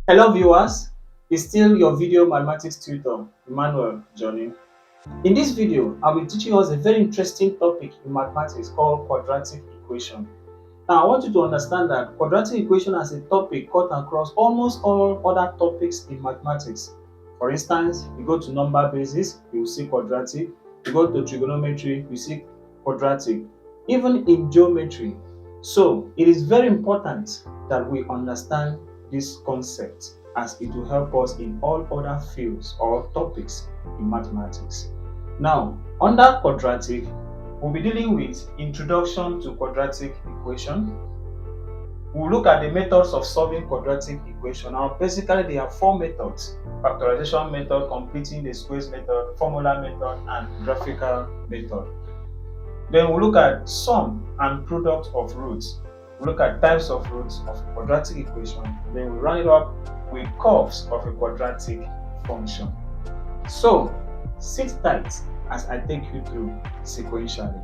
Hello viewers, it's still your video mathematics tutor, Emmanuel Johnny. In this video, I'll be teaching us a very interesting topic in mathematics called quadratic equation. Now, I want you to understand that quadratic equation as a topic cut across almost all other topics in mathematics. For instance, you go to number basis, you will see quadratic. You go to trigonometry, you see quadratic. Even in geometry. So, it is very important that we understand this concept as it will help us in all other fields or topics in mathematics. Now, under quadratic, we'll be dealing with introduction to quadratic equation. We'll look at the methods of solving quadratic equation. Now, basically, there are four methods: factorization method, completing the squares method, formula method, and graphical method. Then we'll look at sum and product of roots. We'll look at types of roots of quadratic equation. Then we'll round it up with curves of a quadratic function. So, sit tight as I take you through sequentially.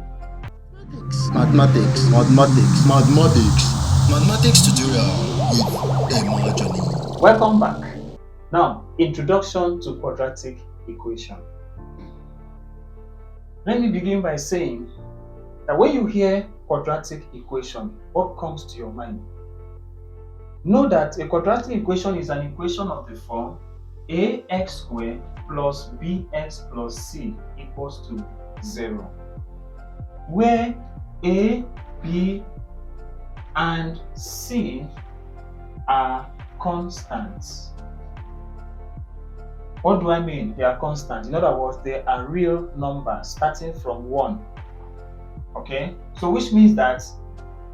Mathematics tutorial with Emma Johnny. Welcome back. Now, introduction to quadratic equation. Let me begin by saying that when you hear quadratic equation, what comes to your mind? Know that a quadratic equation is an equation of the form ax squared plus bx plus c equals to 0, where a, b, and c are constants. What do I mean? They are constants. In other words, they are real numbers starting from 1. Okay? So which means that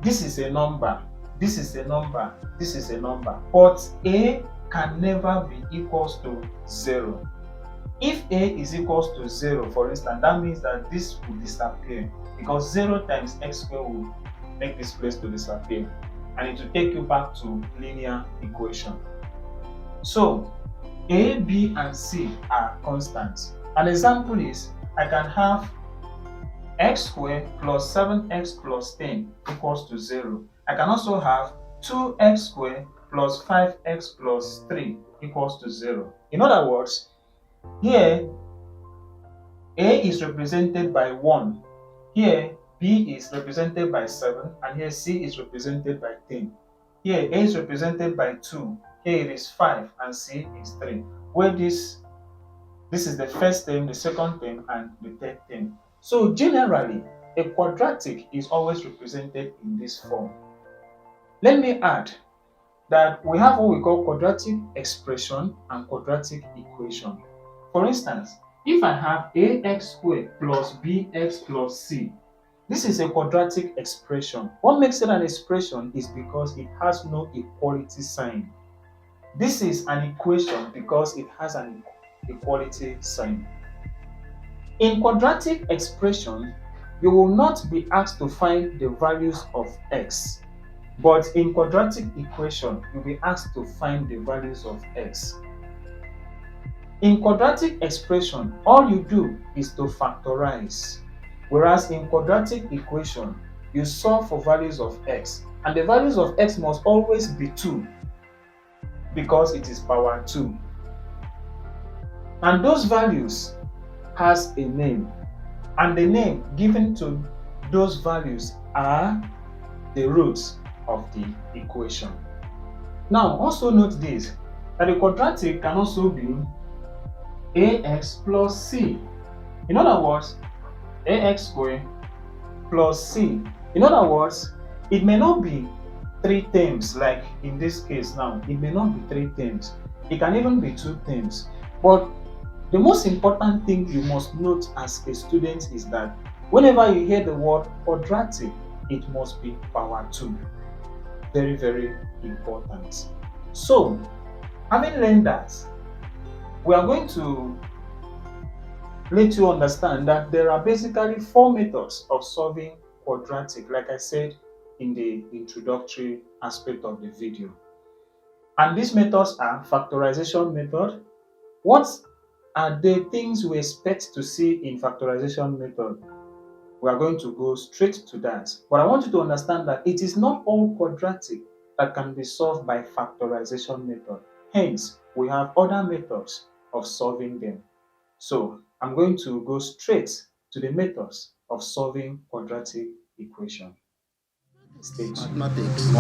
this is a number, this is a number, this is a number. But a can never be equals to 0. If a is equals to 0, for instance, that means that this will disappear because 0 times x squared will make this place to disappear, and it will take you back to linear equation. So a, b, and c are constants. An example is I can have x squared plus 7x plus 10 equals to 0. I can also have 2x squared plus 5x plus 3 equals to 0. In other words, here a is represented by 1, here b is represented by 7, and here c is represented by 10. Here a is represented by 2, here it is 5, and c is 3. Where this is the first term, the second term, and the third term. So generally, a quadratic is always represented in this form. Let me add that we have what we call quadratic expression and quadratic equation. For instance, if I have ax squared plus bx plus c, this is a quadratic expression. What makes it an expression is because it has no equality sign. This is an equation because it has an equality sign. In quadratic expression, you will not be asked to find the values of x, but in quadratic equation, you'll be asked to find the values of x. In quadratic expression, all you do is to factorize, whereas in quadratic equation, you solve for values of x, and the values of x must always be 2 because it is power 2. And those values has a name, and the name given to those values are the roots of the equation. Now, also note this, that the quadratic can also be ax plus c. In other words, ax squared plus c. In other words, it may not be 3 terms like in this case now. It may not be 3 terms. It can even be 2 terms. But the most important thing you must note as a student is that whenever you hear the word quadratic, it must be power 2. Very, very important. So, having learned that, we are going to let you understand that there are basically 4 methods of solving quadratic, like I said in the introductory aspect of the video. And these methods are factorization method. What are the things we expect to see in factorization method? We are going to go straight to that. But I want you to understand that it is not all quadratic that can be solved by factorization method. Hence, we have other methods of solving them. So I'm going to go straight to the methods of solving quadratic equation. Stay tuned. Mathematics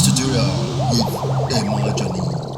tutorial with Emma Johnny.